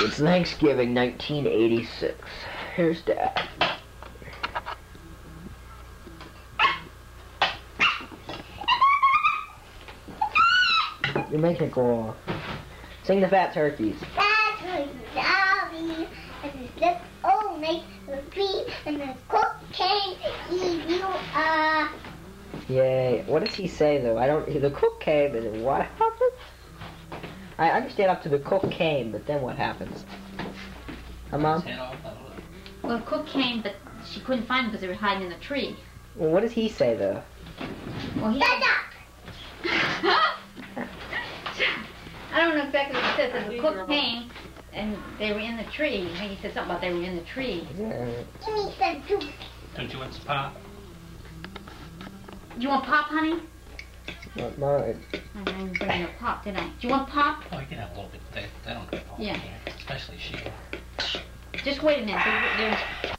It's Thanksgiving 1986. Here's Dad. You're making it go off. Sing the Fat Turkeys. Fat turkeys, and the old make the feet, and the cook came eat you Yay. What does he say though? I don't. The cook came, and then what happened? I understand up to the cook came, but then what happens? Mom? Well, the cook came, but she couldn't find him because they were hiding in the tree. Well, what does he say though? Well, he. I don't know exactly what he says. The cook came, and they were in the tree. I think he said something about they were in the tree. Yeah. Give me some juice. Don't you want some pop? Do you want pop, honey? Not mine. I didn't bring no pop, did I? Do you want pop? Oh, you can have a little bit. They don't get pop. Yeah. Especially she. Just wait a minute. There's